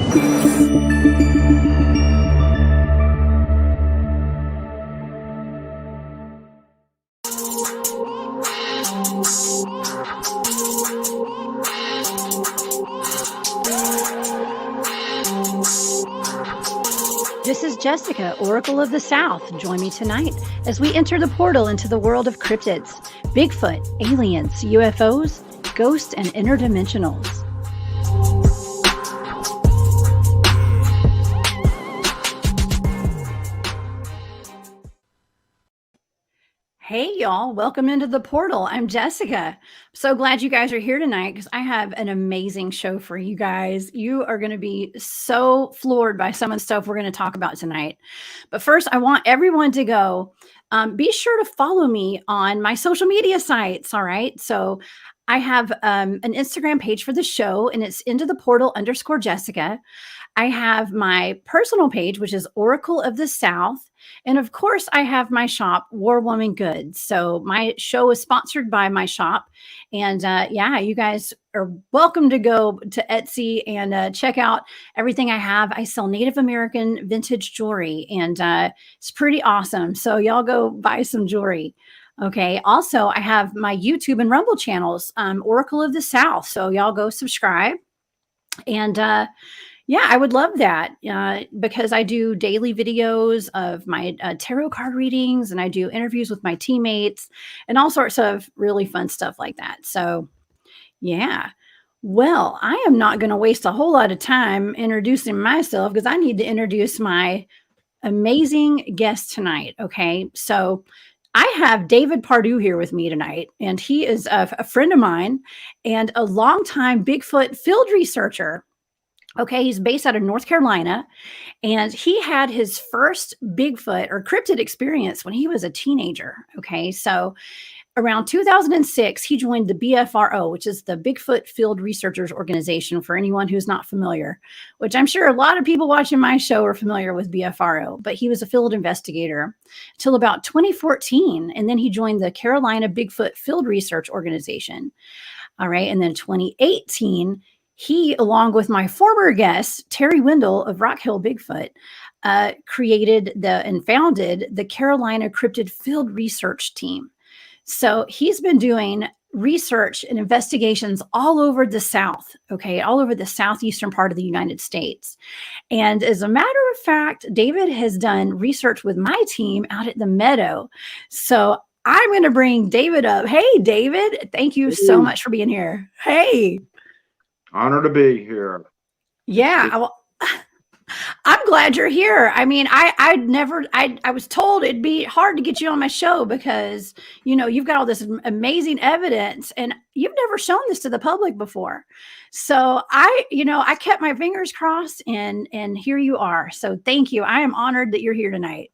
This is Jessica, Oracle of the South. Join me tonight as we enter the portal into the world of cryptids, Bigfoot, aliens, UFOs, ghosts, and interdimensionals. Hey, y'all. Welcome into the portal. I'm Jessica. So glad you guys are here tonight because I have an amazing show for you guys. You are going to be so floored by some of the stuff we're going to talk about tonight. But first, I want everyone to go. Be sure to follow me on my social media sites. All right. So I have an Instagram page for the show, and it's into the portal _Jessica. I have my personal page, which is Oracle of the South. And of course, I have my shop, War Woman Goods. So my show is sponsored by my shop. And yeah, you guys are welcome to go to Etsy and check out everything I have. I sell Native American vintage jewelry, and it's pretty awesome. So y'all go buy some jewelry. Okay. Also, I have my YouTube and Rumble channels, Oracle of the South. So y'all go subscribe. And yeah, I would love that because I do daily videos of my tarot card readings, and I do interviews with my teammates and all sorts of really fun stuff like that. So yeah, well, I am not going to waste a whole lot of time introducing myself because I need to introduce my amazing guest tonight. Okay, so I have David Pardue here with me tonight, and he is a friend of mine and a longtime Bigfoot field researcher. Okay, he's based out of North Carolina, and he had his first Bigfoot or cryptid experience when he was a teenager. Okay, so around 2006, he joined the BFRO, which is the Bigfoot Field Researchers Organization, for anyone who's not familiar, which I'm sure a lot of people watching my show are familiar with BFRO, but he was a field investigator till about 2014, and then he joined the Carolina Bigfoot Field Research Organization. All right, and then 2018, he, along with my former guest, Terry Windell of Rock Hill Bigfoot, created and founded the Carolina Cryptid Field Research team. So he's been doing research and investigations all over the South, okay, all over the southeastern part of the United States. And as a matter of fact, David has done research with my team out at the Meadow. So I'm going to bring David up. Hey, David, thank you so much for being here. Hey. Honor to be here. Yeah, I'm glad you're here. I mean, I was told it'd be hard to get you on my show because, you know, you've got all this amazing evidence and you've never shown this to the public before. So I kept my fingers crossed and here you are. So thank you. I am honored that you're here tonight.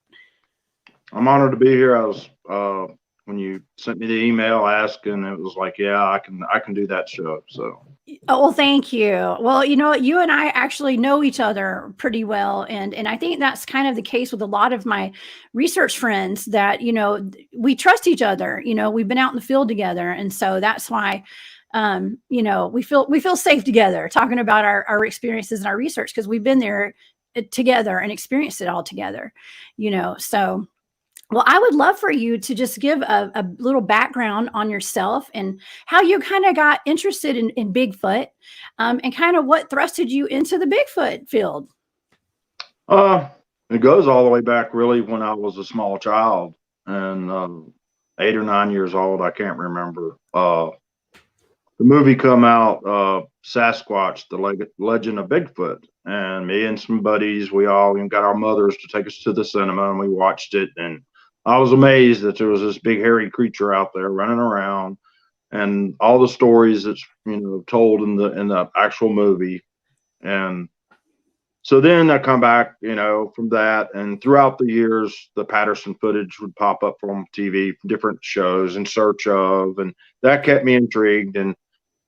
I'm honored to be here. I was, when you sent me the email asking, it was like, yeah, I can do that show. So. Oh, well, thank you. Well, you know what? You and I actually know each other pretty well. And I think that's kind of the case with a lot of my research friends that, you know, we trust each other. You know, we've been out in the field together. And so that's why, you know, we feel safe together talking about our experiences and our research because we've been there together and experienced it all together, you know, so. Well, I would love for you to just give a little background on yourself and how you kind of got interested in Bigfoot and kind of what thrusted you into the Bigfoot field. It goes all the way back really when I was a small child and 8 or 9 years old. I can't remember. The movie come out, Sasquatch, the Legend of Bigfoot. And me and some buddies, we all got our mothers to take us to the cinema and we watched it. And I was amazed that there was this big hairy creature out there running around and all the stories that's, you know, told in the actual movie. And so then I come back, you know, from that, and throughout the years, the Patterson footage would pop up from TV, different shows in search of, and that kept me intrigued. And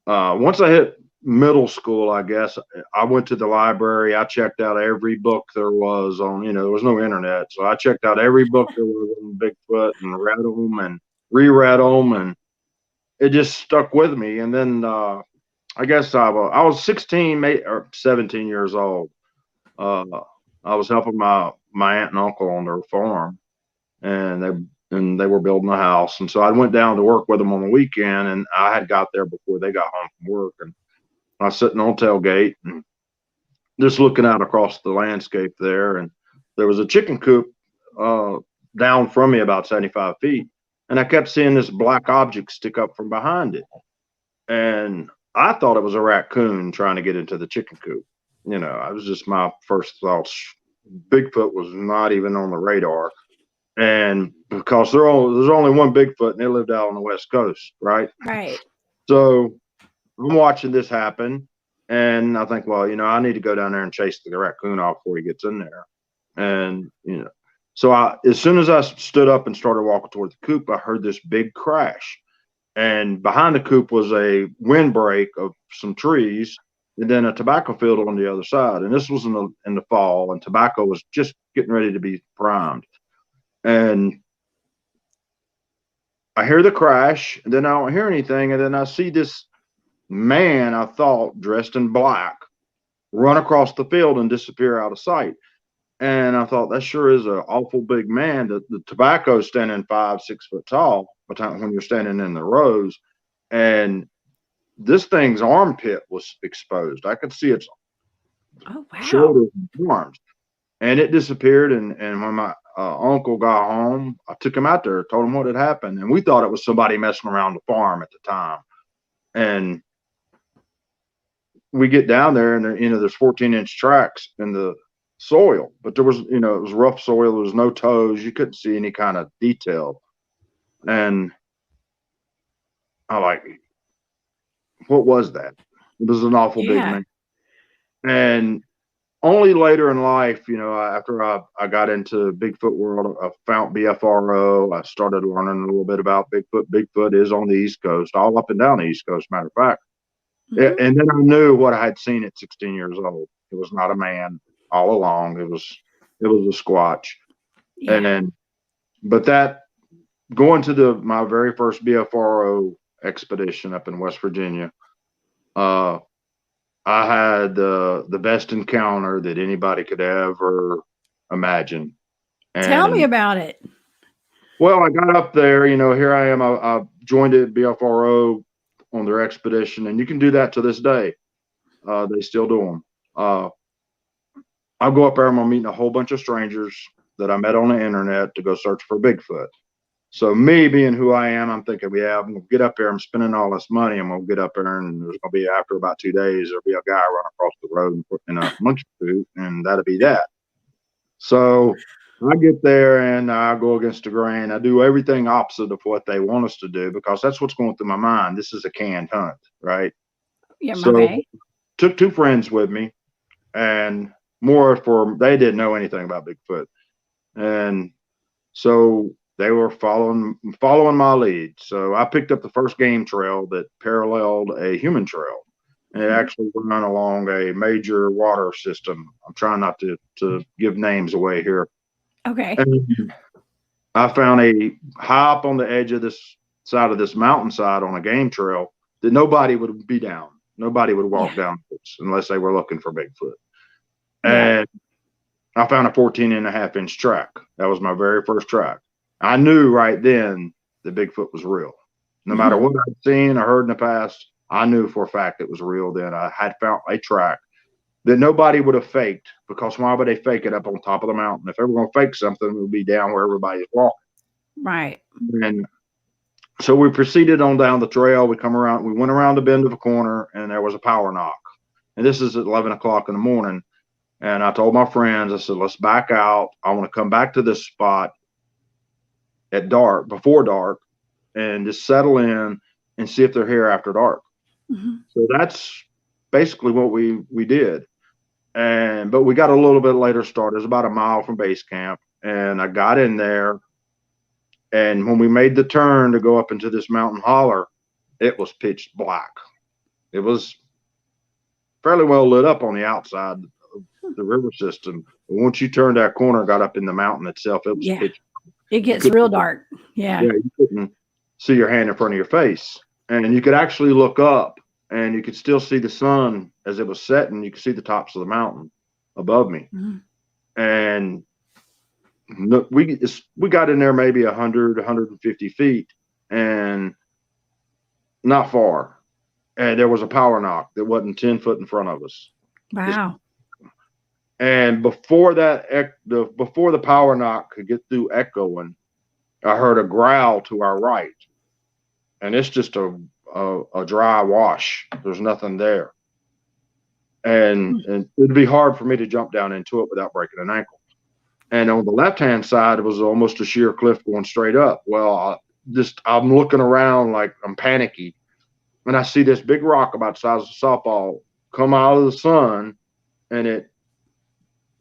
once I hit middle school, I guess, I went to the library. I checked out every book there was on, you know, there was no internet. So I checked out every book there was on Bigfoot and read them and reread them. And it just stuck with me. And then I guess I was 16 or 17 years old. uh, I was helping my aunt and uncle on their farm, and they were building a house, and so I went down to work with them on the weekend, and I had got there before they got home from work, and I was sitting on tailgate and just looking out across the landscape there, and there was a chicken coop down from me about 75 feet, and I kept seeing this black object stick up from behind it, and I thought it was a raccoon trying to get into the chicken coop. You know, I was just my first thoughts. Bigfoot was not even on the radar, and because there's only one Bigfoot, and they lived out on the West Coast, right? Right. So I'm watching this happen, and I think, well, I need to go down there and chase the raccoon off before he gets in there. And so as soon as I stood up and started walking toward the coop, I heard this big crash, and behind the coop was a windbreak of some trees, and then a tobacco field on the other side. And this was in the fall, and tobacco was just getting ready to be primed. And I hear the crash, and then I don't hear anything, and then I see this man, I thought, dressed in black, run across the field and disappear out of sight. And I thought, that sure is an awful big man. The tobacco's standing 5-6 foot tall when you're standing in the rows, and this thing's armpit was exposed. I could see its shoulders and arms, and it disappeared. And when my uncle got home, I took him out there, told him what had happened, and we thought it was somebody messing around the farm at the time. And we get down there, and there's 14-inch tracks in the soil, but there was, it was rough soil. There was no toes. You couldn't see any kind of detail. And I like, what was that? It was an awful big man. And only later in life, after I got into Bigfoot world, I found BFRO. I started learning a little bit about Bigfoot. Bigfoot is on the East Coast, all up and down the East Coast, matter of fact. Mm-hmm. And then I knew what I had seen at 16 years old. It was not a man all along. It was a Squatch. Yeah. But that, going to my very first BFRO expedition up in West Virginia, I had the best encounter that anybody could ever imagine. And, tell me about it. Well, I got up there, here I am. I joined at BFRO on their expedition, and you can do that to this day. They still do them. I'll go up there, I'm meeting a whole bunch of strangers that I met on the internet to go search for Bigfoot. So me being who I am, I'm thinking, I'm going to get up there. I'm spending all this money. I'm going to get up there, and there's going to be, after about 2 days, there'll be a guy run across the road in a monkey suit, and that'll be that. So I get there, and I go against the grain. I do everything opposite of what they want us to do, because that's what's going through my mind. This is a canned hunt, right? Yeah. So took 2 friends with me, and they didn't know anything about Bigfoot. And so they were following my lead. So I picked up the first game trail that paralleled a human trail. And it actually ran along a major water system. I'm trying not to give names away here. Okay. And I found high up on the edge of this side of this mountainside on a game trail that nobody would be down. Nobody would walk down this unless they were looking for Bigfoot. And I found a 14.5-inch track. That was my very first track. I knew right then that Bigfoot was real. No matter what I'd seen or heard in the past, I knew for a fact it was real then. I had found a track that nobody would have faked, because why would they fake it up on top of the mountain? If they were going to fake something, it would be down where everybody's walking. Right. And so we proceeded on down the trail. We went around the bend of a corner, and there was a power knock. And this is at 11 o'clock in the morning. And I told my friends, I said, let's back out. I want to come back to this spot at dark, before dark, and just settle in and see if they're here after dark. So that's basically what we did. But we got a little bit later start. It was about a mile from base camp. And I got in there. And when we made the turn to go up into this mountain holler, it was pitch black. It was fairly well lit up on the outside of the river system. But once you turned that corner, got up in the mountain itself, it was pitch. It gets real dark. Yeah. Yeah, you couldn't see your hand in front of your face. And you could actually look up, and you could still see the sun as it was setting. You could see the tops of the mountain. above me. Mhm. And we got in there maybe 100, 150 feet, and not far. And there was a power knock that wasn't 10 foot in front of us. Wow. And before the power knock could get through echoing, I heard a growl to our right, and it's just a dry wash. There's nothing there, and it'd be hard for me to jump down into it without breaking an ankle. And on the left-hand side, it was almost a sheer cliff going straight up. Well, I'm looking around like I'm panicky, and I see this big rock about the size of a softball come out of the sun, and it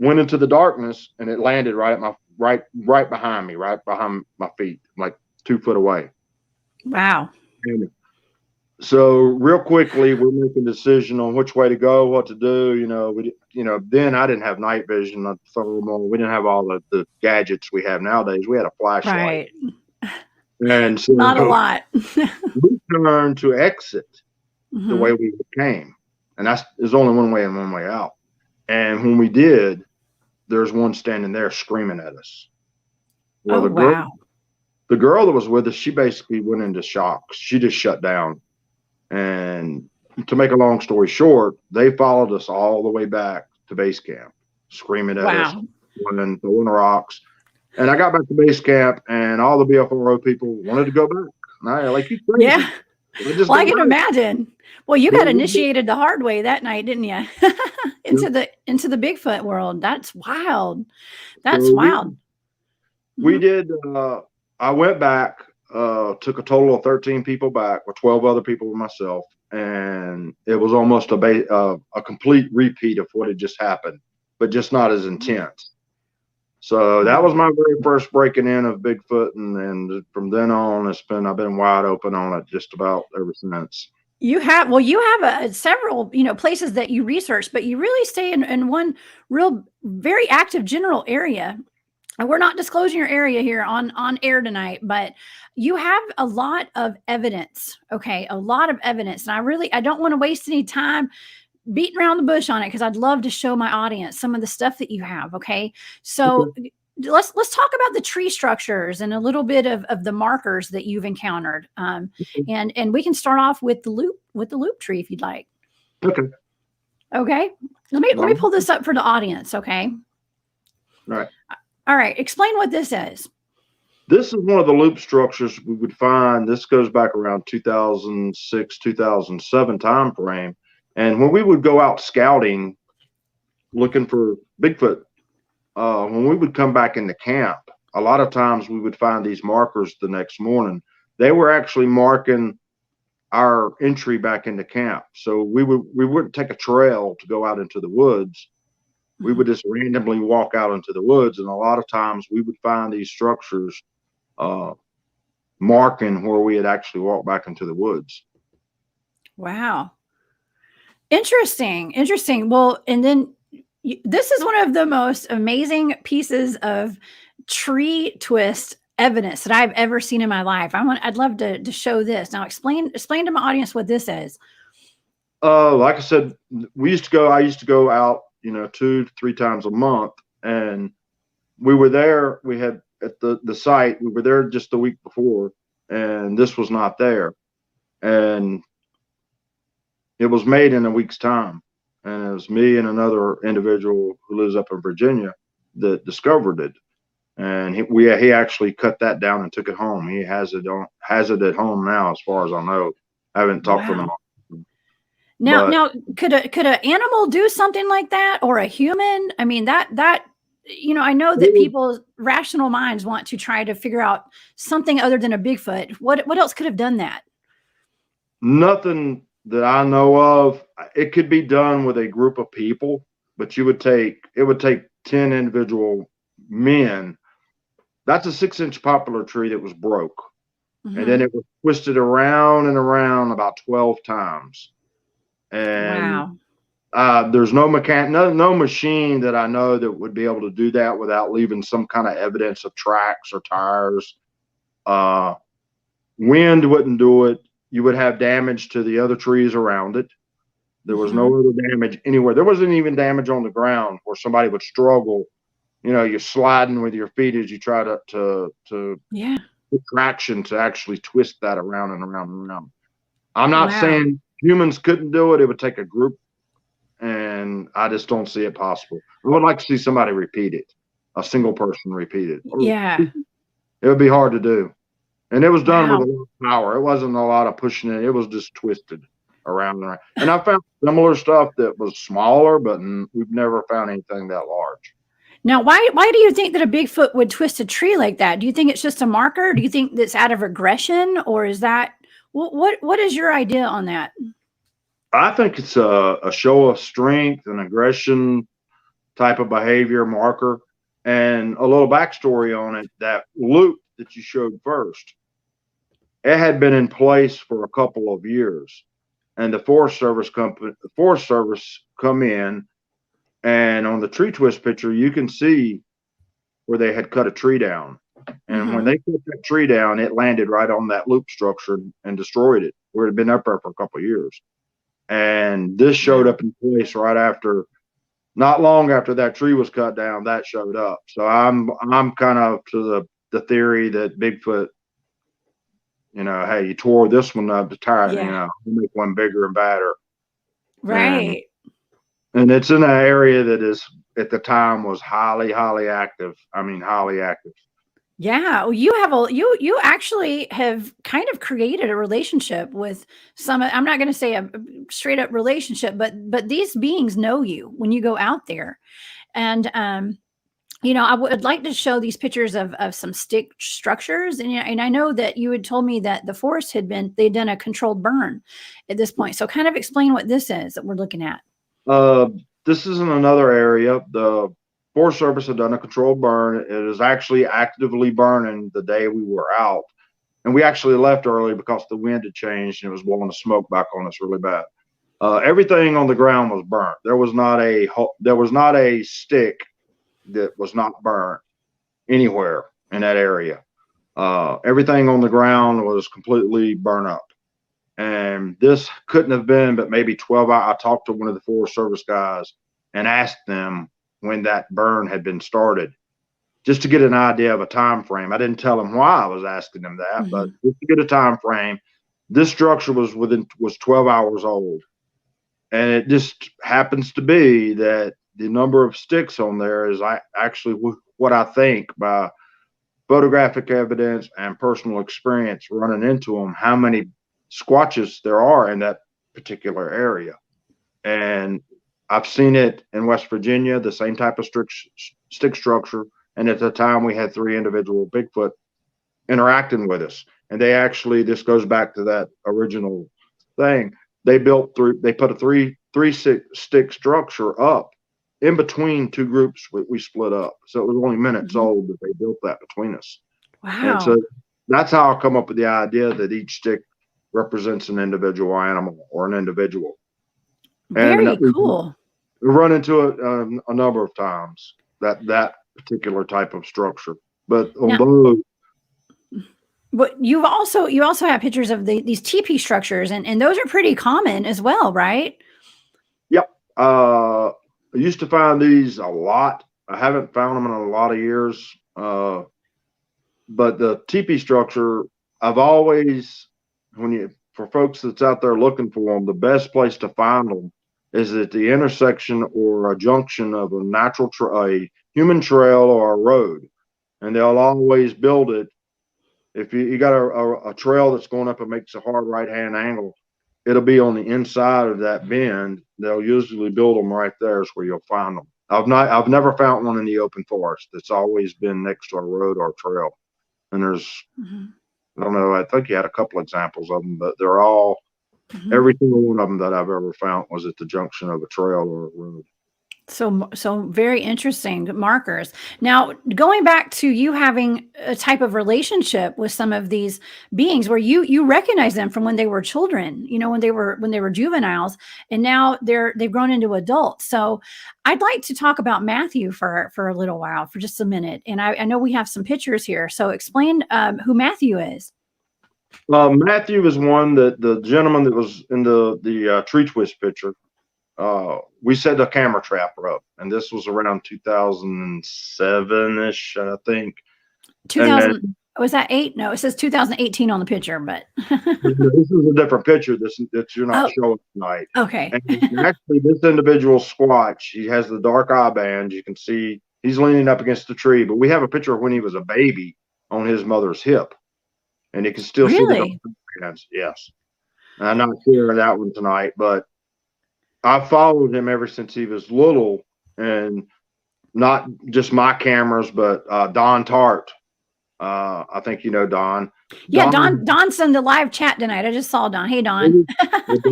went into the darkness, and it landed right behind me, right behind my feet, like 2 foot away. Wow. And so real quickly, we're making a decision on which way to go, what to do. Then I didn't have night vision, we didn't have all the gadgets we have nowadays. We had a flashlight, Right. and so Not a lot. we turned to exit the way we came, and there's only one way in, one way out. And when we did, there's one standing there screaming at us. Well, the girl that was with us, she basically went into shock. She just shut down. And to make a long story short, they followed us all the way back to base camp, screaming at us, throwing rocks. And I got back to base camp, and all the BFRO people wanted to go back. And I like, you crazy. Yeah. Well, I can imagine. Well, you got initiated the hard way that night, didn't you? into the Bigfoot world. That's wild. That's wild. We did. I went back. Took a total of 13 people back, with 12 other people with myself, and it was almost a complete repeat of what had just happened, but just not as intense. So that was my very first breaking in of Bigfoot, and from then on, I've been wide open on it just about ever since. You have several places that you research, but you really stay in one real very active general area. And we're not disclosing your area here on air tonight, but you have a lot of evidence. Okay, a lot of evidence, and I don't want to waste any time beating around the bush on it, because I'd love to show my audience some of the stuff that you have. Okay, so let's talk about the tree structures and a little bit of the markers that you've encountered, and we can start off with the loop tree if you'd like. Okay. Let me pull this up for the audience. Okay. All right. Explain what this is. This is one of the loop structures we would find. This goes back around 2006, 2007 time frame. And when we would go out scouting, looking for Bigfoot, when we would come back into camp, a lot of times we would find these markers the next morning. They were actually marking our entry back into camp. So we wouldn't take a trail to go out into the woods. We would just randomly walk out into the woods, and a lot of times we would find these structures marking where we had actually walked back into the woods. Wow. Interesting. Well, and then this is one of the most amazing pieces of tree twist evidence that I've ever seen in my life. I'd love to show this. Now explain to my audience what this is. Like I said, I used to go out, 2 to 3 times a month, and we were there. We had at the site, we were there just the week before, and this was not there. And it was made in a week's time. And it was me and another individual who lives up in Virginia that discovered it. And he actually cut that down and took it home. He has it at home now, as far as I know. I haven't talked to him. Now, could an animal do something like that, or a human? I mean, that I know that people's rational minds want to try to figure out something other than a Bigfoot. What else could have done that? Nothing that I know of. It could be done with a group of people, but it would take 10 individual men. That's a 6-inch poplar tree that was broke, and then it was twisted around and around about 12 times. And there's no machine that I know that would be able to do that without leaving some kind of evidence of tracks or tires. Wind wouldn't do it. You would have damage to the other trees around it. There was no other damage anywhere. There wasn't even damage on the ground where somebody would struggle. You know, you're sliding with your feet as you try to put traction to actually twist that around and around and around. I'm not saying humans couldn't do it. It would take a group, and I just don't see it possible. I would like to see somebody repeat it, a single person repeat it. Yeah. It would be hard to do. And it was done with a lot of power. It wasn't a lot of pushing it. It was just twisted around and around. And I found similar stuff that was smaller, but we've never found anything that large. Now, why do you think that a Bigfoot would twist a tree like that? Do you think it's just a marker? Do you think that's out of aggression, or is that what is your idea on that? I think it's a show of strength and aggression type of behavior marker. And a little backstory on it, that loop that you showed first, it had been in place for a couple of years. And the Forest Service come in, and on the tree twist picture, you can see where they had cut a tree down. And when they cut that tree down, it landed right on that loop structure and destroyed it, where it had been up there for a couple of years. And this showed up in place right after, not long after that tree was cut down, that showed up. So I'm kind of to the theory that Bigfoot, you know, hey, you tore this one up to tire, you know, make one bigger and badder. Right. And it's in an area that is at the time was highly active. I mean, highly active. Yeah, well, you actually have kind of created a relationship with some. I'm not going to say a straight up relationship, but these beings know you when you go out there, and you know, I would like to show these pictures of some stick structures, and I know that you had told me that the forest they'd done a controlled burn at this point. So, kind of explain what this is that we're looking at. This is in another area. The Forest Service had done a controlled burn. It is actually actively burning the day we were out. And we actually left early because the wind had changed and it was blowing the smoke back on us really bad. Everything on the ground was burnt. There was not a stick that was not burnt anywhere in that area. Everything on the ground was completely burnt up. And this couldn't have been but maybe 12 hours. I talked to one of the Forest Service guys and asked them when that burn had been started, just to get an idea of a time frame. I didn't tell them why I was asking them that, but just to get a time frame. This structure was 12 hours old, and it just happens to be that the number of sticks on there is actually what I think, by photographic evidence and personal experience running into them, how many squatches there are in that particular area. And I've seen it in West Virginia, the same type of stick structure. And at the time we had 3 individual Bigfoot interacting with us. And they actually, this goes back to that original thing. They put a three stick structure up in between 2 groups we split up. So it was only minutes old that they built that between us. Wow. And so that's how I come up with the idea that each stick represents an individual animal or an individual. Very cool. We run into it a number of times, that particular type of structure. But on those, but you also have pictures of these teepee structures, and those are pretty common as well, right? Yep. I used to find these a lot. I haven't found them in a lot of years. But the teepee structure, I've always, for folks that's out there looking for them, the best place to find them is at the intersection or a junction of a human trail or a road. And they'll always build it. If you got a trail that's going up and makes a hard right-hand angle, it'll be on the inside of that bend. They'll usually build them right there is where you'll find them. I've never found one in the open forest. It's always been next to a road or a trail. And there's, I don't know, I think you had a couple examples of them, but they're all, every single one of them that I've ever found was at the junction of a trail or a road. So very interesting markers. Now, going back to you having a type of relationship with some of these beings where you recognize them from when they were children, you know, when they were juveniles, and now they've grown into adults. So I'd like to talk about Matthew for a little while, for just a minute. And I know we have some pictures here. So explain who Matthew is. Matthew is one that the gentleman that was in the tree twist picture. we set a camera trapper up, and this was around 2007-ish, I think. 2000, was that 8? No, it says 2018 on the picture, but this is a different picture that you're not showing tonight. Okay. And actually, this individual squatch, he has the dark eye band. You can see he's leaning up against the tree, but we have a picture of when he was a baby on his mother's hip, and you can still see the hands. Yes. I'm not sharing that one tonight, but I followed him ever since he was little, and not just my cameras, but Don Tart. I think you know Don. Yeah, Don's in the live chat tonight. I just saw Don. Hey, Don.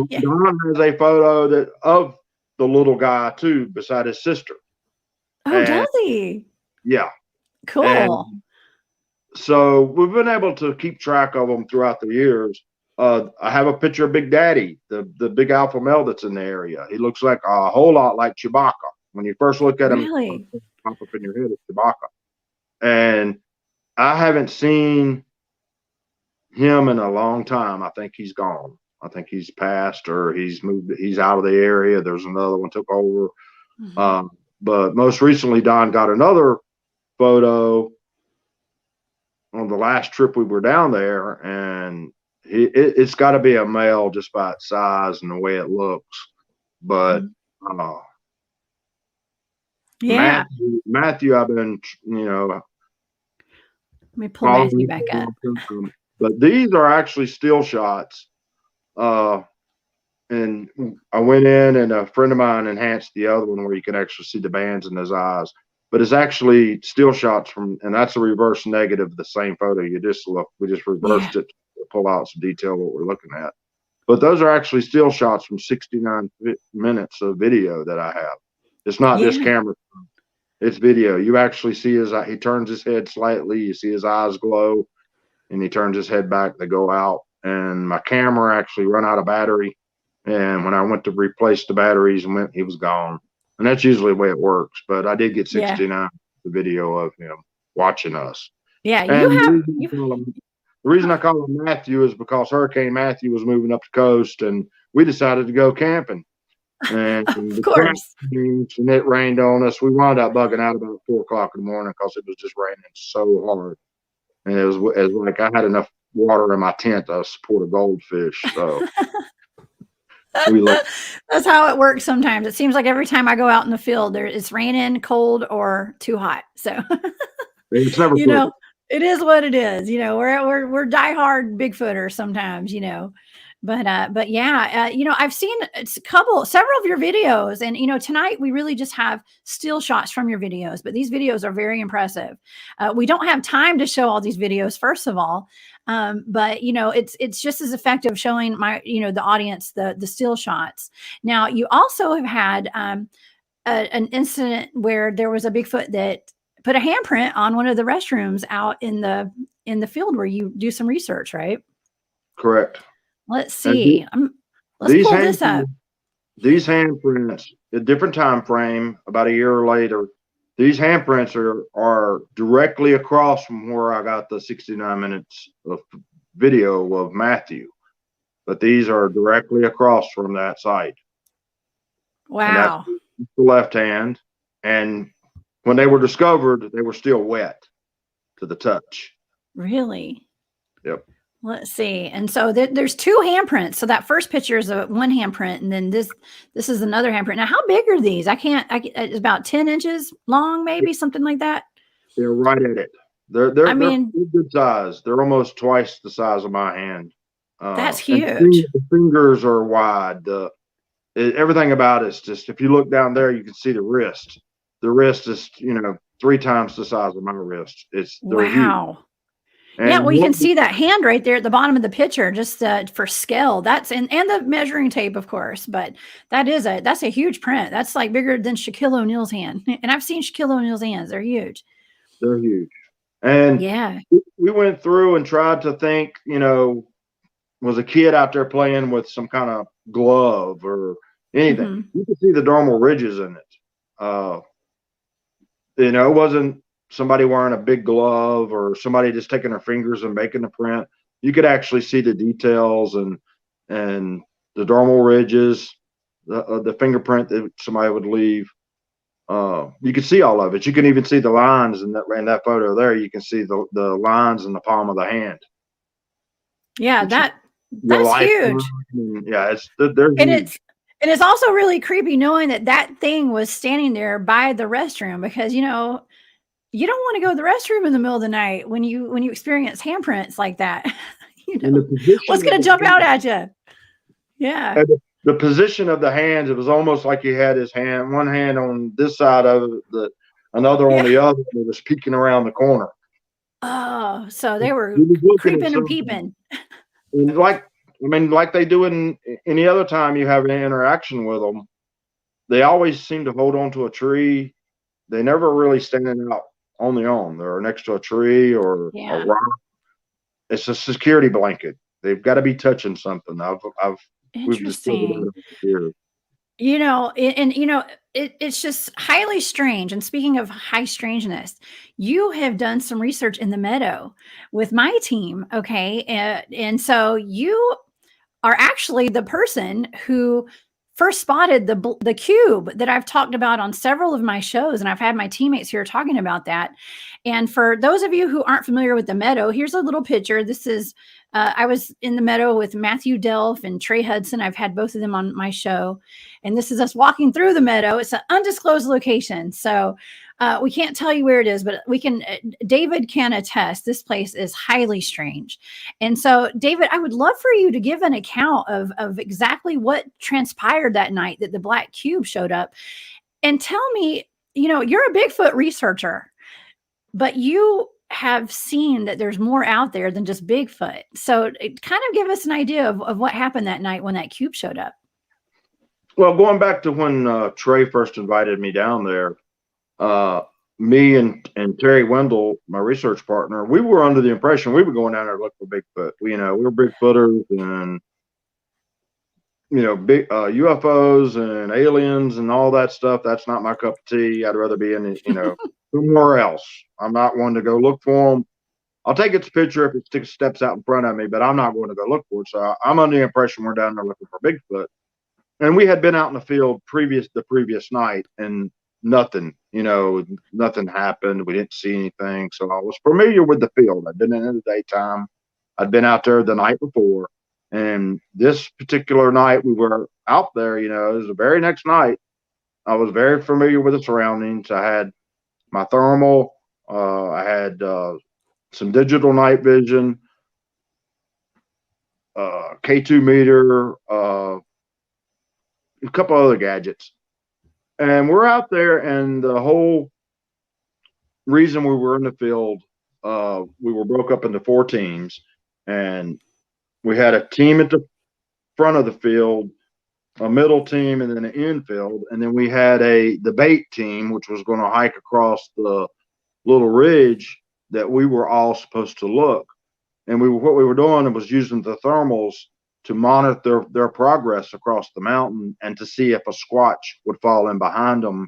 Yeah. Don has a photo of the little guy too, beside his sister. Oh, does he? Yeah. Cool. And so we've been able to keep track of them throughout the years. I have a picture of Big Daddy, the big alpha male that's in the area. He looks like a whole lot like Chewbacca. When you first look at him, pop up in your head, it's Chewbacca. And I haven't seen him in a long time. I think he's gone. I think he's passed, or he's moved. He's out of the area. There's another one took over. But most recently, Don got another photo on the last trip we were down there, and it's got to be a male just by its size and the way it looks. But yeah, Matthew, I've been, let me pull Matthew back up. But these are actually still shots. And I went in, and a friend of mine enhanced the other one where you can actually see the bands in his eyes. But it's actually still shots from, and that's a reverse negative of the same photo. You just look, we just reversed it to pull out some detail of what we're looking at. But those are actually still shots from 69 minutes of video that I have. It's not this camera. It's video. You actually see he turns his head slightly. You see his eyes glow, and he turns his head back. They go out, and my camera actually run out of battery. And when I went to replace the batteries, he was gone. And that's usually the way it works. But I did get 69 the video of him watching us. Yeah, the reason I call him Matthew is because Hurricane Matthew was moving up the coast, and we decided to go camping. And of course, and it rained on us. We wound up bugging out about 4 o'clock in the morning because it was just raining so hard. And it was like I had enough water in my tent to support a goldfish. So that's how it works sometimes. It seems like every time I go out in the field, it's raining, cold, or too hot. So it's never it is what it is. We're diehard Bigfooters sometimes, but yeah, I've seen several of your videos, and tonight we really just have still shots from your videos, but these videos are very impressive. We don't have time to show all these videos, first of all, but it's just as effective showing the audience the still shots. Now, you also have had an incident where there was a Bigfoot that put a handprint on one of the restrooms out in the field where you do some research, right? Correct. Let's see. Let's pull this up. These handprints, a different time frame, about a year later, these handprints are directly across from where I got the 69 minutes of video of Matthew. But these are directly across from that site. Wow. And that's the left hand. And when they were discovered, they were still wet to the touch. Really? Yep. Let's see. And so there's 2 handprints. So that first picture is one handprint, and then this is another handprint. Now, how big are these? It's about 10 inches long, maybe something like that. They're right at it. They're good size. They're almost twice the size of my hand. That's huge. The fingers are wide. Everything about it's just, if you look down there, you can see the wrist. The wrist is 3 times the size of my wrist. They're huge. Yeah, well, you can see that hand right there at the bottom of the picture, just for scale. That's and the measuring tape, of course. But that's a huge print. That's like bigger than Shaquille O'Neal's hand. And I've seen Shaquille O'Neal's hands; they're huge. They're huge. And we went through and tried to think. Was a kid out there playing with some kind of glove or anything? You can see the dermal ridges in it. It wasn't somebody wearing a big glove or somebody just taking their fingers and making the print. You could actually see the details and the dermal ridges. the fingerprint that somebody would leave. You can see all of it. You can even see the lines in that photo there. You can see the lines in the palm of the hand. Yeah, The that's life. huge. Yeah, they're And huge. it's also really creepy knowing that thing was standing there by the restroom, because you don't want to go to the restroom in the middle of the night when you experience handprints like that. And the What's position going of to the jump out hand, at you? Yeah. and the position of the hands, it was almost like he had his one hand on this side of it, another on Yeah. the other, and it was peeking around the corner. Oh, so they were He was looking at creeping and something. peeping. And like they do in any other time you have an interaction with them, they always seem to hold on to a tree. They never really standing out on their own. They're next to a tree or a Yeah. rock. It's a security blanket. They've got to be touching something. We've discovered that Interesting. over the years. It's just highly strange. And speaking of high strangeness, you have done some research in the meadow with my team. Okay. And so you are actually the person who first spotted the cube that I've talked about on several of my shows, and I've had my teammates here talking about that. And for those of you who aren't familiar with the meadow, here's a little picture. This is I was in the meadow with Matthew Delph and Trey Hudson. I've had both of them on my show, and this is us walking through the meadow. It's an undisclosed location, so we can't tell you where it is, but we can. David can attest. This place is highly strange. And so, David, I would love for you to give an account of exactly what transpired that night that the black cube showed up. And tell me, you're a Bigfoot researcher, but you have seen that there's more out there than just Bigfoot. So kind of give us an idea of what happened that night when that cube showed up. Well, going back to when Trey first invited me down there, me and Terry Windell, my research partner, we were under the impression we were going down there to look for Bigfoot. We were Bigfooters and big UFOs and aliens and all that stuff. That's not my cup of tea. I'd rather be in somewhere else. I'm not one to go look for them. I'll take its picture if it steps out in front of me, but I'm not going to go look for it. So I'm under the impression we're down there looking for Bigfoot. And we had been out in the field the previous night, and nothing happened. We didn't see anything. So I was familiar with the field. I'd been in the daytime. I'd been out there the night before. And this particular night we were out there, it was the very next night. I was very familiar with the surroundings. I had my thermal. I had some digital night vision, K2 meter, a couple other gadgets. And we're out there, and the whole reason we were in the field, we were broke up into 4 teams, and we had a team at the front of the field, a middle team, and then an infield. And then we had the bait team, which was going to hike across the little ridge that we were all supposed to look. And what we were doing was using the thermals to monitor their progress across the mountain and to see if a squatch would fall in behind them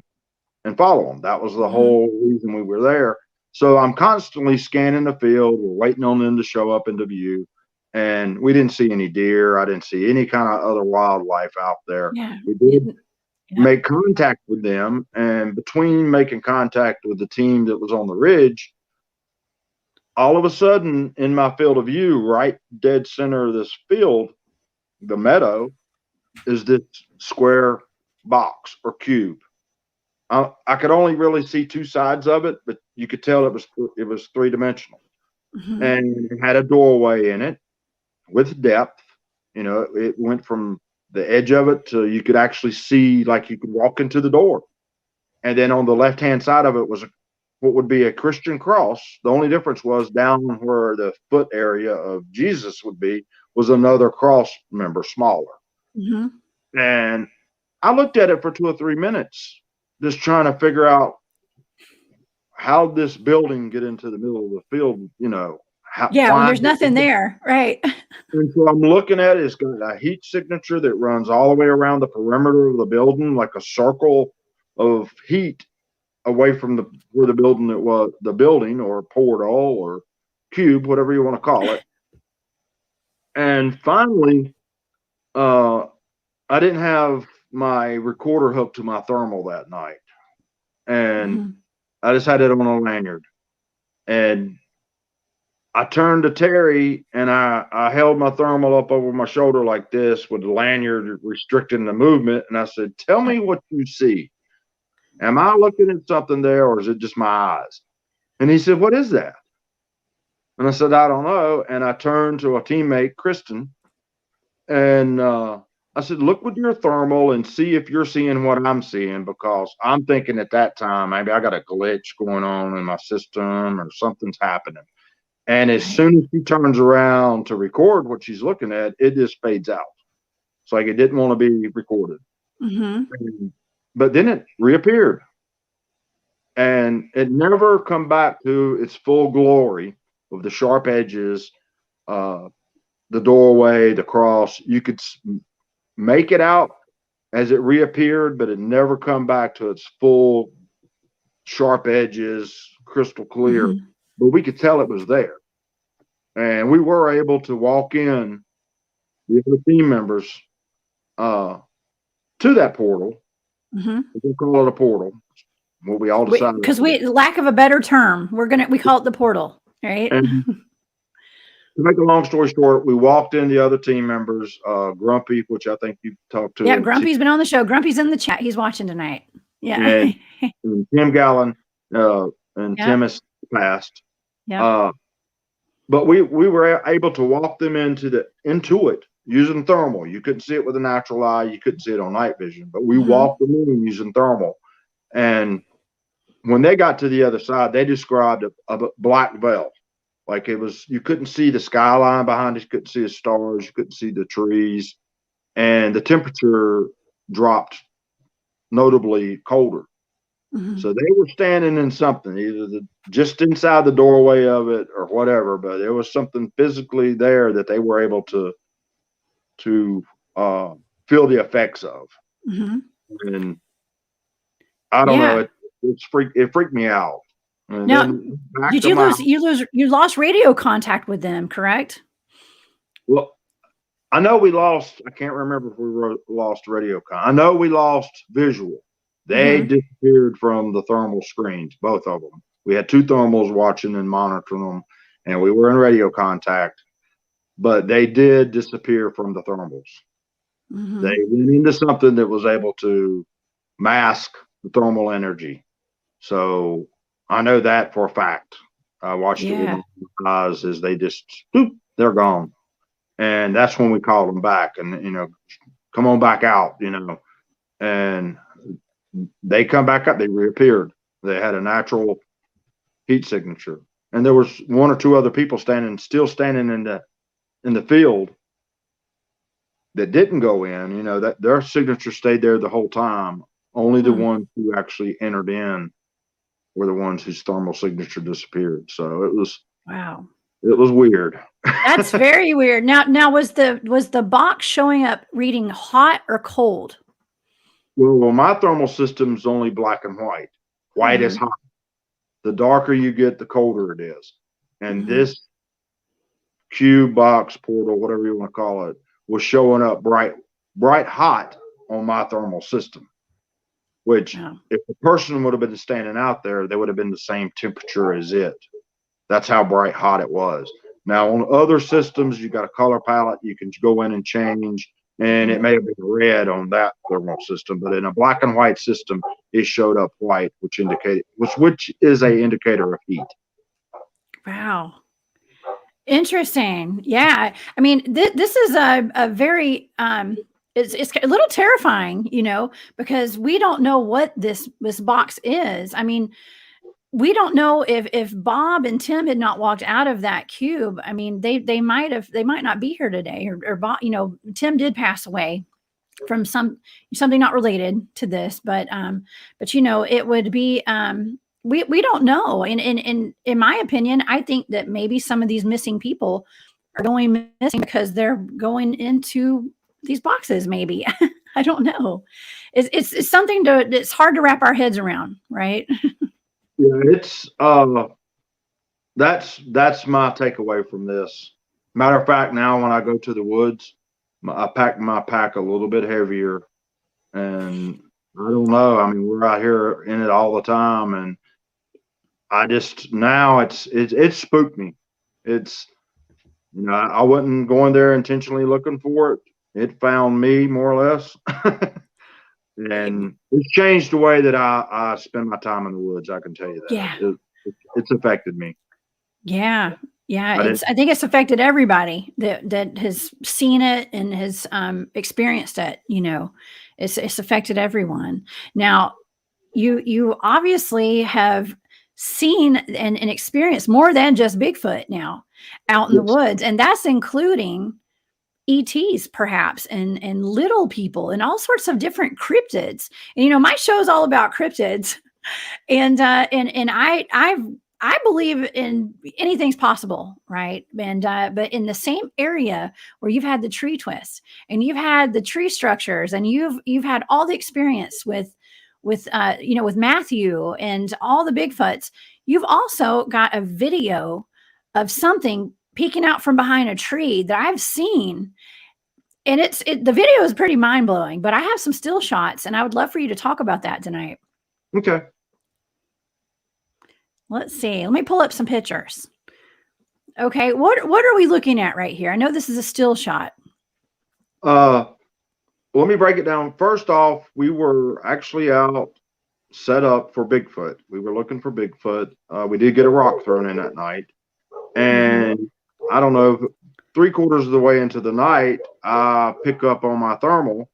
and follow them. That was the whole reason we were there. So I'm constantly scanning the field. We're waiting on them to show up into view. And we didn't see any deer. I didn't see any kind of other wildlife out there. Yeah. We did make contact with them. And between making contact with the team that was on the ridge, all of a sudden in my field of view, right dead center of this field, the meadow, is this square box or cube. I could only really see 2 sides of it, but you could tell it was 3-dimensional. And it had a doorway in it with depth. It went from the edge of it to you could actually see, like you could walk into the door. And then on the left-hand side of it was what would be a Christian cross. The only difference was down where the foot area of Jesus would be was another cross member, smaller. And I looked at it for 2 or 3 minutes, just trying to figure out how this building get into the middle of the field, when there's nothing there, right? And so I'm looking at it. It's got a heat signature that runs all the way around the perimeter of the building, like a circle of heat away from where the building it was, the building or portal or cube, whatever you want to call it. And finally, I didn't have my recorder hooked to my thermal that night, and Mm-hmm. I just had it on a lanyard. And I turned to Terry, and I held my thermal up over my shoulder like this with the lanyard restricting the movement. And I said, "Tell me what you see. Am I looking at something there, or is it just my eyes?" And he said, "What is that?" And I said, "I don't know." And I turned to a teammate, Kristen, and I said, "Look with your thermal and see if you're seeing what I'm seeing, because I'm thinking at that time, maybe I got a glitch going on in my system or something's happening." And as Right. soon as she turns around to record what she's looking at, it just fades out. It's like it didn't want to be recorded. Mm-hmm. But then it reappeared. And it never come back to its full glory of the sharp edges, the doorway, the cross. You could make it out as it reappeared, but it never come back to its full sharp edges, crystal clear. Mm-hmm. But we could tell it was there. And we were able to walk in, the other team members, to that portal. Mm-hmm. We call it a portal. What we all decided. Because lack of a better term, we call it the portal, right? And to make a long story short, we walked in the other team members, Grumpy, which I think you talked to. Yeah, Grumpy's been on the show. Grumpy's in the chat. He's watching tonight. Yeah. And Tim Gallen, and Tim has passed. Yeah. But we were able to walk them into it using thermal. You couldn't see it with a natural eye. You couldn't see it on night vision, but we walked them in using thermal. And when they got to the other side, they described a black veil. Like it was, you couldn't see the skyline behind us, you couldn't see the stars, you couldn't see the trees, and the temperature dropped notably colder. Mm-hmm. So they were standing in something, either just inside the doorway of it or whatever, but there was something physically there that they were able to feel the effects of. Mm-hmm. And I don't know, it freaked me out. And now, did you lost radio contact with them, correct? Well, I know we lost, I can't remember if we lost radio I know we lost visual. They disappeared from the thermal screens, both of them. We had two thermals watching and monitoring them, and we were in radio contact, but they did disappear from the thermals. Mm-hmm. They went into something that was able to mask the thermal energy. So I know that for a fact. I watched it with my eyes as they just, they're gone. And that's when we called them back and, come on back out, and they come back up, they reappeared. They had a natural heat signature. And there was one or two other people still standing in the field that didn't go in, that their signature stayed there the whole time. Only the ones who actually entered in were the ones whose thermal signature disappeared. So it was, wow. It was weird. That's very weird. Now was the box showing up reading hot or cold? Well, my thermal system's only black and white. White is hot. The darker you get, the colder it is. And this cube box portal, whatever you want to call it, was showing up bright hot on my thermal system. Which, if the person would have been standing out there, they would have been the same temperature as it. That's how bright hot it was. Now, on other systems, you got a color palette. You can go in and change, and it may have been red on that thermal system. But in a black and white system, it showed up white, which is an indicator of heat. Wow. Interesting. Yeah. I mean, this is a very it's a little terrifying, because we don't know what this box is. I mean, we don't know if Bob and Tim had not walked out of that cube. I mean, they might not be here today, or Bob, Tim did pass away from something not related to this, but it would be, we don't know. And in my opinion, I think that maybe some of these missing people are going missing because they're going into these boxes. Maybe. I don't know. It's something it's hard to wrap our heads around. Right. Yeah, it's that's my takeaway from this. Matter of fact, now when I go to the woods, I pack my pack a little bit heavier And I don't know. I mean, we're out here in it all the time, and I just now it spooked me. It's I wasn't going there intentionally looking for it. It found me more or less, and it's changed the way that I spend my time in the woods. I can tell you that. Yeah. It's affected me. Yeah. Yeah. I think it's affected everybody that has seen it and has experienced it. It's affected everyone. Now, you obviously have seen and experienced more than just Bigfoot now out in the woods, and that's including ETs perhaps and little people and all sorts of different cryptids. And my show is all about cryptids, and I believe in anything's possible, right? And but in the same area where you've had the tree twist and you've had the tree structures and you've had all the experience with Matthew and all the Bigfoots, you've also got a video of something peeking out from behind a tree that I've seen. And the video is pretty mind blowing, but I have some still shots and I would love for you to talk about that tonight. Okay. Let's see. Let me pull up some pictures. Okay. What are we looking at right here? I know this is a still shot. Let me break it down. First off, we were actually out set up for Bigfoot. We were looking for Bigfoot. We did get a rock thrown in that night. And I don't know, 3/4 of the way into the night, I pick up on my thermal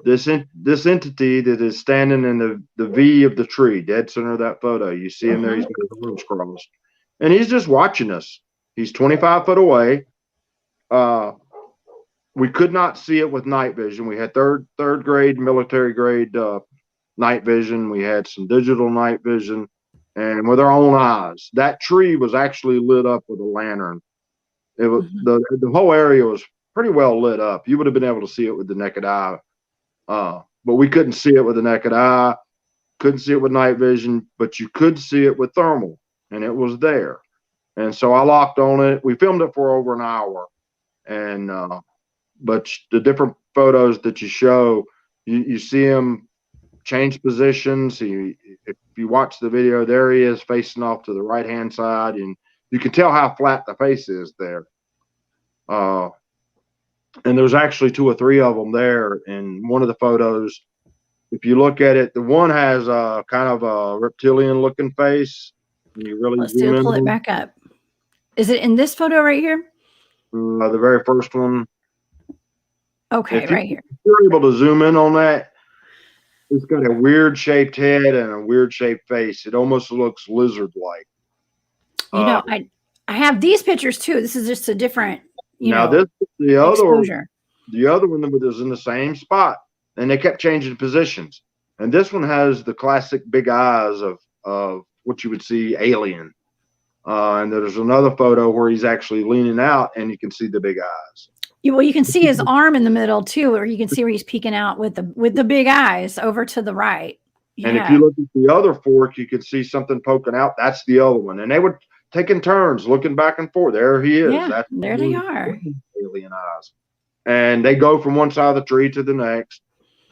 this entity that is standing in the V of the tree, dead center of that photo. You see him there, he's got his arms crossed. And he's just watching us. He's 25 foot away. We could not see it with night vision. We had third grade, military grade night vision. We had some digital night vision, and with our own eyes. That tree was actually lit up with a lantern. It was the whole area was pretty well lit up. You would have been able to see it with the naked eye, but we couldn't see it with the naked eye. Couldn't see it with night vision, but you could see it with thermal, and it was there. And so I locked on it. We filmed it for over an hour, and but the different photos that you show, you see him change positions. If you watch the video, there he is facing off to the right hand side, and you can tell how flat the face is there. And there's actually 2 or 3 of them there in one of the photos. If you look at it, the one has a kind of a reptilian looking face. You really Let's pull it back up. Is it in this photo right here? The very first one. Okay, right here. If you're able to zoom in on that, it's got a weird shaped head and a weird shaped face. It almost looks lizard-like. I have these pictures too. This is just a different, this is the exposure. The other one that was in the same spot, and they kept changing positions. And this one has the classic big eyes of what you would see alien. And there's another photo where he's actually leaning out, and you can see the big eyes. Well, you can see his arm in the middle too, or you can see where he's peeking out with the big eyes over to the right. Yeah. And if you look at the other fork, you can see something poking out. That's the other one. And they were taking turns looking back and forth. There he is. Yeah, there they are. Alien eyes. And they go from one side of the tree to the next,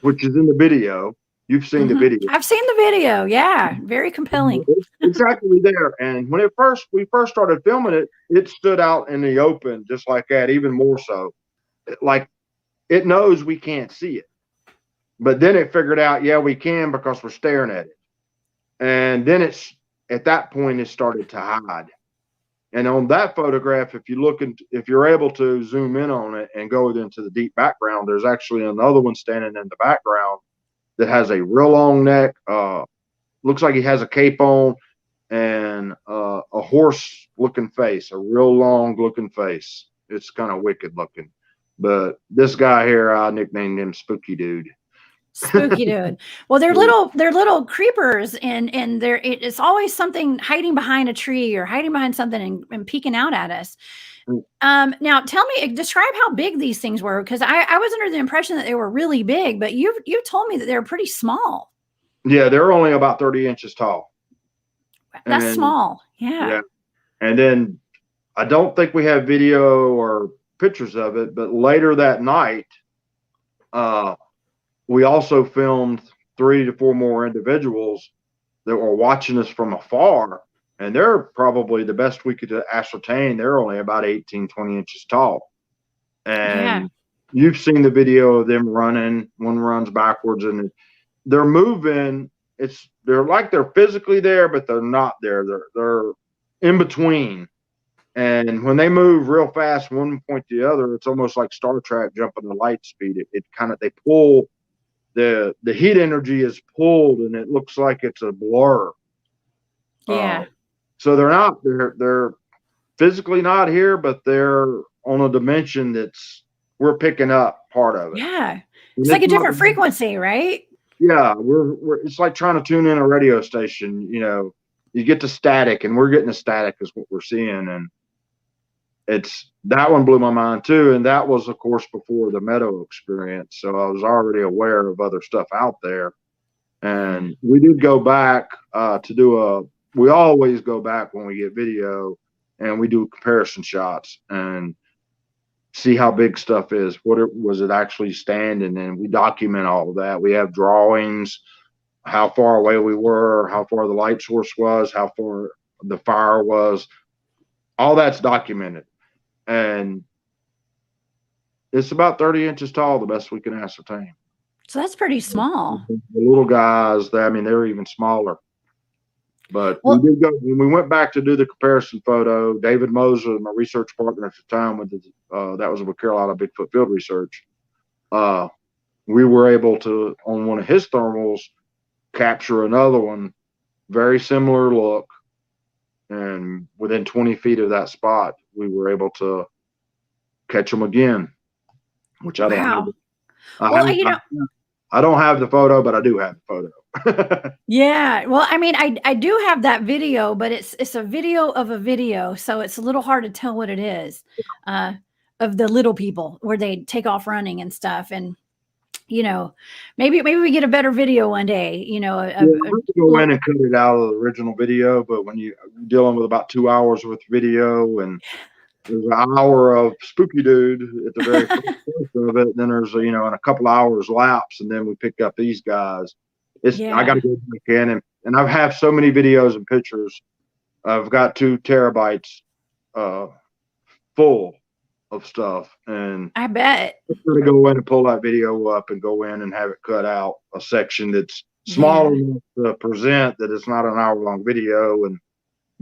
which is in the video. You've seen the video. I've seen the video. Yeah, very compelling. It's actually there. And when we first started filming it, it stood out in the open just like that, even more so. Like it knows we can't see it. But then it figured out, yeah, we can because we're staring at it. And then at that point, it started to hide. And on that photograph, if you're able to zoom in on it and go into the deep background, there's actually another one standing in the background that has a real long neck. Looks like he has a cape on and a horse looking face, a real long looking face. It's kind of wicked looking. But this guy here, I nicknamed him Spooky Dude. Spooky Dude. Well, they're little creepers, and it's always something hiding behind a tree or hiding behind something and peeking out at us. Now describe how big these things were, because I was under the impression that they were really big, but you told me that they were pretty small. Yeah, they're only about 30 inches tall. That's small. Yeah. And then I don't think we have video or pictures of it, but later that night, we also filmed 3 to 4 more individuals that were watching us from afar, and they're probably the best we could ascertain. They're only about 18, 20 inches tall. Yeah. And you've seen the video of them running. One runs backwards and they're moving. They're like they're physically there, but they're not there. They're in between. And when they move real fast from one point to the other, it's almost like Star Trek jumping the light speed. They pull, the heat energy is pulled and it looks like it's a blur. Yeah. So they're physically not here, but they're on a dimension we're picking up part of it. Yeah. It's like a different frequency, right? Yeah, it's like trying to tune in a radio station. You know, you get the static, and we're getting the static is what we're seeing, and that one blew my mind too. And that was, of course, before the meadow experience, so I was already aware of other stuff out there. And we did go back we always go back when we get video, and we do comparison shots and see how big stuff is. Was it actually standing? And we document all of that. We have drawings, how far away we were, how far the light source was, how far the fire was. All that's documented. And it's about 30 inches tall, the best we can ascertain. So that's pretty small. The little guys, they were even smaller. But we did go, when we went back to do the comparison photo, David Moser, my research partner at the time, that was with Carolina Bigfoot Field Research, we were able to, on one of his thermals, capture another one, very similar look. And within 20 feet of that spot, we were able to catch them again, which I don't have. I don't have the photo, but I do have the photo. Yeah. Well, I mean, I do have that video, but it's a video of a video. So it's a little hard to tell what it is, of the little people where they take off running and stuff. And, you know, maybe we get a better video one day, you know. Go in and cut it out of the original video, but when you're dealing with about 2 hours with video, and there's an hour of spooky dude at the very first of it, and then there's and a couple hours lapse, and then we pick up these guys. I got to go back in, and I have so many videos and pictures. I've got 2 terabytes full of stuff, and I bet I'm going to go in and pull that video up and go in and have it cut out a section that's small enough to present that it's not an hour-long video, and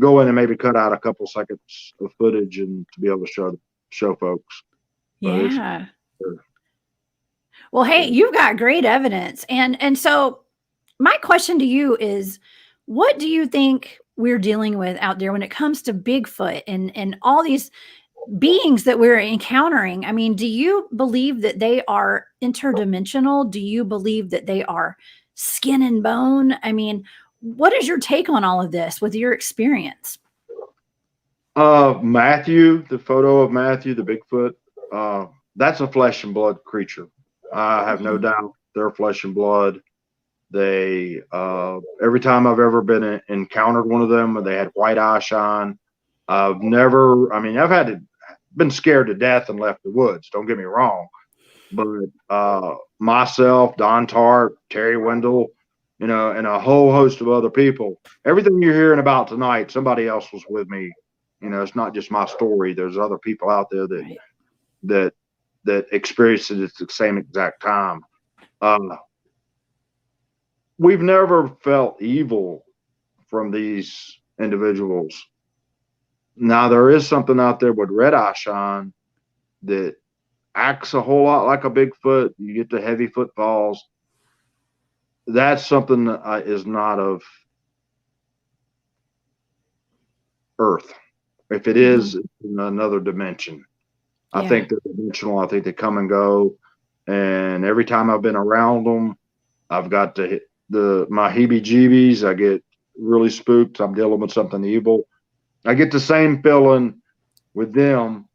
go in and maybe cut out a couple seconds of footage and to be able to show folks. Yeah. Well, hey, you've got great evidence, and so my question to you is, what do you think we're dealing with out there when it comes to Bigfoot and all these beings that we're encountering? I mean, do you believe that they are interdimensional? Do you believe that they are skin and bone? I mean, what is your take on all of this with your experience? Matthew, the photo of Matthew, the Bigfoot, that's a flesh and blood creature. I have no doubt they're flesh and blood. They, every time I've ever encountered one of them, they had white eye shine. I've been scared to death and left the woods. Don't get me wrong. But myself, Don Tart, Terry Windell, and a whole host of other people, everything you're hearing about tonight, somebody else was with me. It's not just my story. There's other people out there that experienced it at the same exact time. We've never felt evil from these individuals. Now, there is something out there with red eye shine that acts a whole lot like a Bigfoot. You get the heavy footfalls. That's something that is not of Earth. If it is, it's in another dimension. Yeah. I think they're dimensional. I think they come and go. And every time I've been around them, I've got my heebie-jeebies. I get really spooked. I'm dealing with something evil. I get the same feeling with them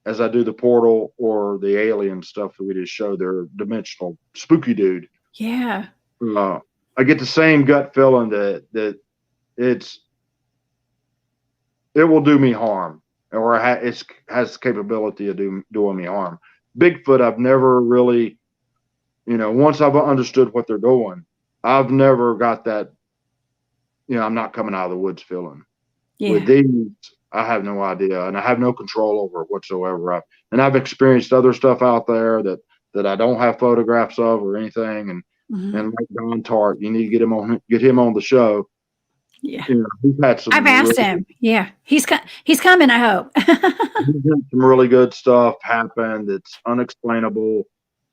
as I do the portal or the alien stuff that we just showed. They're dimensional, spooky dude. Yeah. I get the same gut feeling that it will do me harm, or it has the capability of doing me harm. Bigfoot, I've never really, once I've understood what they're doing, I've never got that, I'm not coming out of the woods feeling. Yeah. With these, I have no idea, and I have no control over it whatsoever. I've experienced other stuff out there that I don't have photographs of or anything. And like Don Tart, you need to get him on the show. Yeah. He's had some. I've asked him. Yeah. He's coming, I hope. He's had some really good stuff happen that's unexplainable,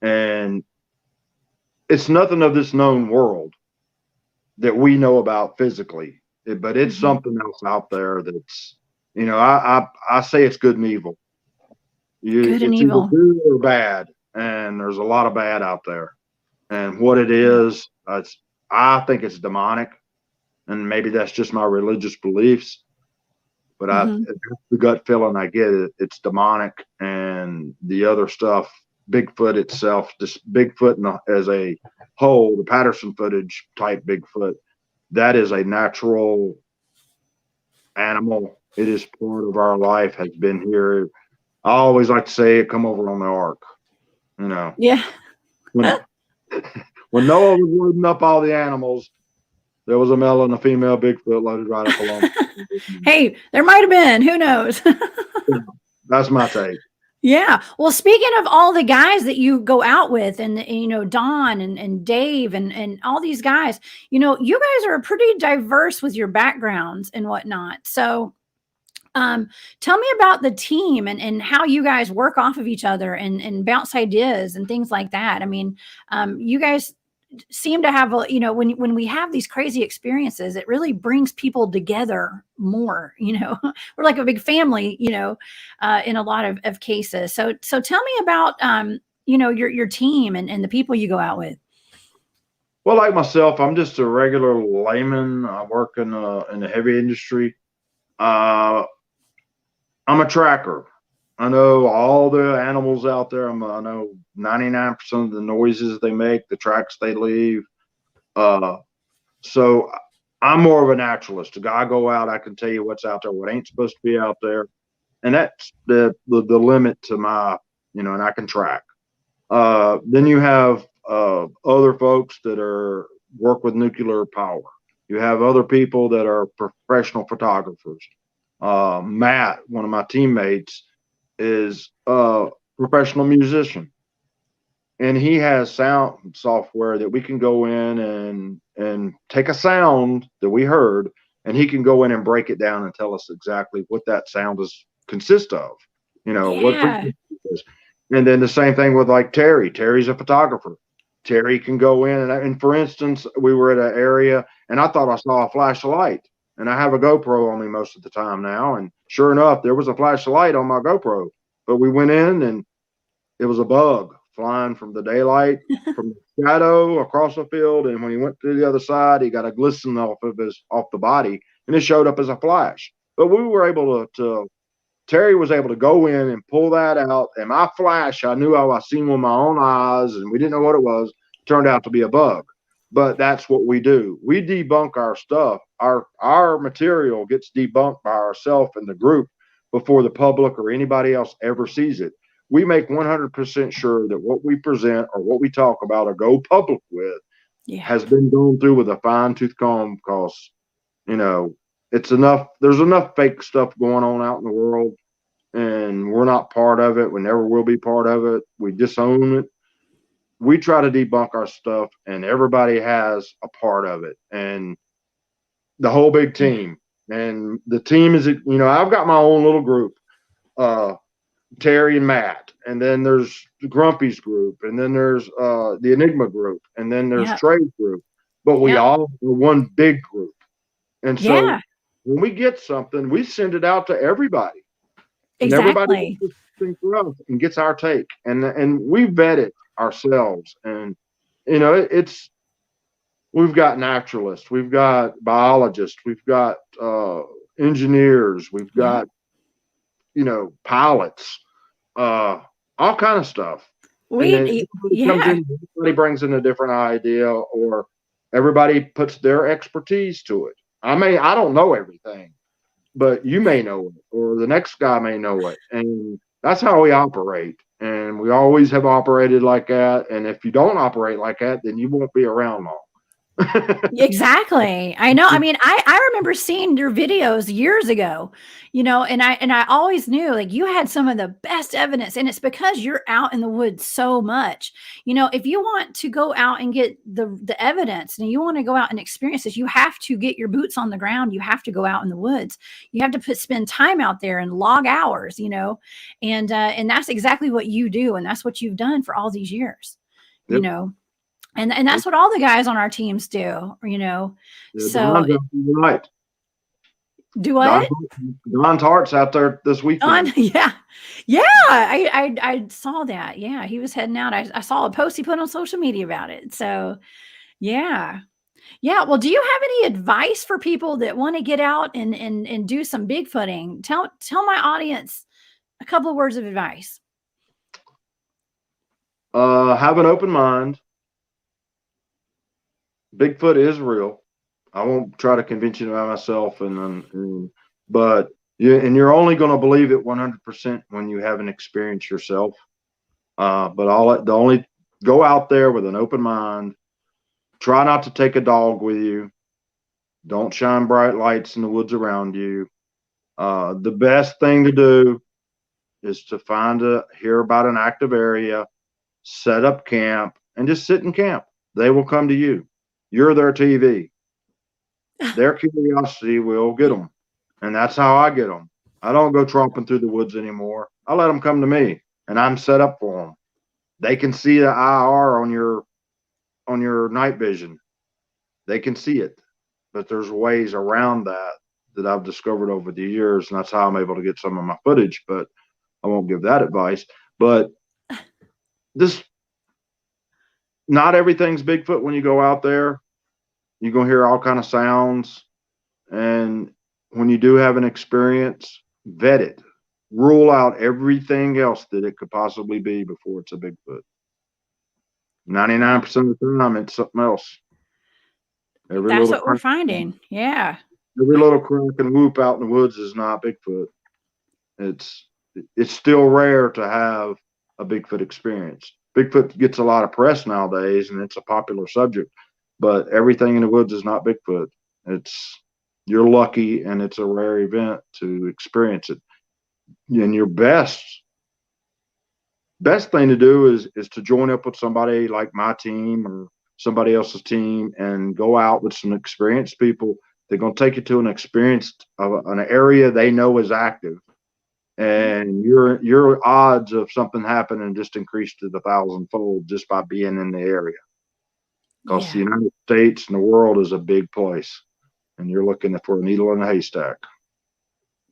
and it's nothing of this known world that we know about physically, but it's something else out there that's, I say it's good and evil. Good and it's evil. Either good or bad, and there's a lot of bad out there. And what it is, I think it's demonic, and maybe that's just my religious beliefs. But the gut feeling I get, it's demonic, and the other stuff, Bigfoot itself, just Bigfoot as a whole, the Patterson footage type Bigfoot, that is a natural animal. It is part of our life, has been here. I always like to say it come over on the ark, Yeah. When Noah was loading up all the animals, there was a male and a female Bigfoot loaded right up along. Hey, there might have been. Who knows? That's my take. Yeah. Well, speaking of all the guys that you go out with, and Don and Dave and all these guys, you guys are pretty diverse with your backgrounds and whatnot. So tell me about the team and how you guys work off of each other and bounce ideas and things like that. I mean, you guys seem to have when we have these crazy experiences, it really brings people together more. We're like a big family, in a lot of cases. So tell me about your team and the people you go out with. Well, like myself, I'm just a regular layman. I work in the heavy industry. I'm a tracker. I know all the animals out there. I know 99% of the noises they make, the tracks they leave. So I'm more of a naturalist. I go out, I can tell you what's out there, what ain't supposed to be out there. And that's the limit to my, and I can track. Then you have other folks that work with nuclear power. You have other people that are professional photographers. Matt, one of my teammates, is a professional musician, and he has sound software that we can go in and take a sound that we heard, and he can go in and break it down and tell us exactly what that sound consists of, what frequency it is. And then the same thing with like Terry's a photographer. Terry can go in and for instance, we were at an area and I thought I saw a flash of light. And I have a GoPro on me most of the time now. And sure enough, there was a flash of light on my GoPro. But we went in and it was a bug flying from the daylight, from the shadow across the field. And when he went to the other side, he got a glisten off the body, and it showed up as a flash. But we were able Terry was able to go in and pull that out. And my flash, I knew I seen with my own eyes, and we didn't know what it was. It turned out to be a bug. But that's what we do. We debunk our stuff. Our material gets debunked by ourselves in the group before the public or anybody else ever sees it. We make 100% sure that what we present or what we talk about or go public with has been gone through with a fine-tooth comb, because, it's enough. There's enough fake stuff going on out in the world, and we're not part of it. We never will be part of it. We disown it. We try to debunk our stuff, and everybody has a part of it, and the whole big team. And the team is, I've got my own little group, Terry and Matt, and then there's the Grumpy's group, and then there's the Enigma group, and then there's Trey's group, but we all are one big group. And so when we get something, we send it out to everybody. And everybody gets this thing for us and gets our take, and we vet it ourselves. And we've got naturalists, we've got biologists, we've got engineers, we've got pilots, all kind of stuff. Everybody brings in a different idea, or everybody puts their expertise to it. I don't know everything, but you may know it, or the next guy may know it, and That's how we operate. And we always have operated like that. And if you don't operate like that, then you won't be around long. Exactly. I know. I mean, I remember seeing your videos years ago, and I always knew like you had some of the best evidence, and it's because you're out in the woods so much. If you want to go out and get the evidence and you want to go out and experience this, you have to get your boots on the ground. You have to go out in the woods. You have to spend time out there and log hours, and that's exactly what you do, and that's what you've done for all these years, Yep. And that's what all the guys on our teams do, So right. Do what? Don Tart's out there this weekend. Yeah. I saw that. Yeah, he was heading out. I saw a post he put on social media about it. So yeah. Well, do you have any advice for people that want to get out and do some Bigfooting? Tell my audience a couple of words of advice. Have an open mind. Bigfoot is real. I won't try to convince you by myself, but you're only going to believe it 100% when you have an experience yourself. But go out there with an open mind. Try not to take a dog with you. Don't shine bright lights in the woods around you. The best thing to do is to hear about an active area, set up camp, and just sit in camp. They will come to you. You're their TV. Their curiosity will get them. And that's how I get them. I don't go tromping through the woods anymore. I let them come to me, and I'm set up for them. They can see the IR on your night vision. They can see it, but there's ways around that I've discovered over the years, and that's how I'm able to get some of my footage, but I won't give that advice. But not everything's Bigfoot when you go out there. You're going to hear all kind of sounds. And when you do have an experience, vet it. Rule out everything else that it could possibly be before it's a Bigfoot. 99% of the time, it's something else. That's what we're finding. Yeah. Every little crack and whoop out in the woods is not Bigfoot. It's still rare to have a Bigfoot experience. Bigfoot gets a lot of press nowadays, and it's a popular subject. But everything in the woods is not Bigfoot. You're lucky, and it's a rare event to experience it. And your best thing to do is to join up with somebody like my team or somebody else's team and go out with some experienced people. They're going to take you to an area they know is active, and your odds of something happening just increase to the 1,000-fold just by being in the area. Because the United States and the world is a big place, and you're looking for a needle in a haystack.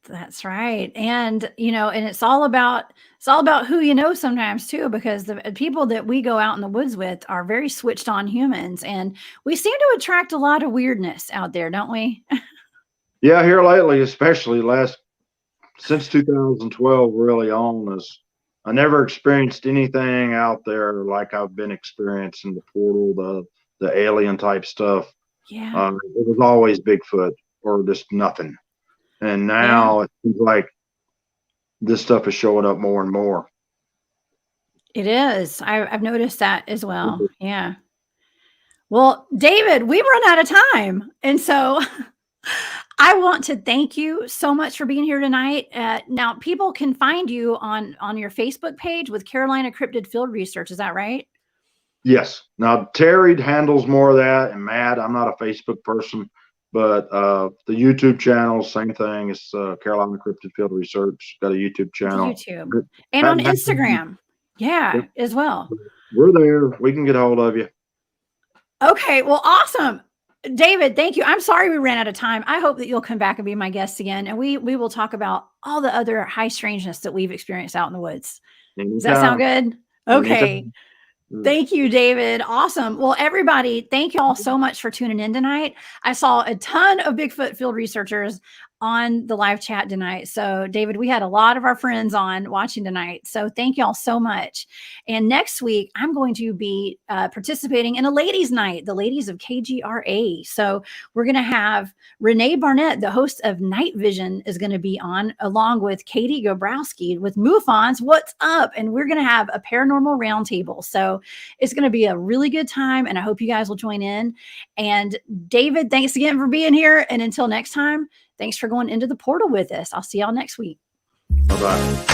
That's right. And, and it's all about who you know sometimes too, because the people that we go out in the woods with are very switched on humans, and we seem to attract a lot of weirdness out there, don't we? Yeah, here lately, especially since 2012 really on, I never experienced anything out there like I've been experiencing the portal, the alien type stuff. Yeah. It was always Bigfoot or just nothing. And now it seems like this stuff is showing up more and more. It is. I've noticed that as well. Yeah. Well, David, we've run out of time. And so I want to thank you so much for being here tonight. Now, people can find you on your Facebook page with Carolina Cryptid Field Research. Is that right? Yes. Now, Terry handles more of that, and Matt, I'm not a Facebook person, but the YouTube channel, same thing. It's Carolina Cryptid Field Research. Got a YouTube channel. YouTube. And on Instagram. Yeah, as well. We're there. We can get a hold of you. Okay. Well, awesome. David, thank you. I'm sorry we ran out of time. I hope that you'll come back and be my guest again, and we will talk about all the other high strangeness that we've experienced out in the woods. Anytime. Does that sound good? Okay. Thank you, David. Awesome. Well, everybody, thank you all so much for tuning in tonight. I saw a ton of Bigfoot field researchers. on the live chat tonight. So David, we had a lot of our friends on watching tonight. So thank y'all so much. And next week, I'm going to be participating in a ladies' night, the ladies of KGRA. So we're going to have Renee Barnett, the host of Night Vision, is going to be on, along with Katie Gobrowski with MUFON's What's Up? And we're going to have a paranormal roundtable. So it's going to be a really good time. And I hope you guys will join in. And David, thanks again for being here. And until next time, thanks for going into the portal with us. I'll see y'all next week. Bye-bye.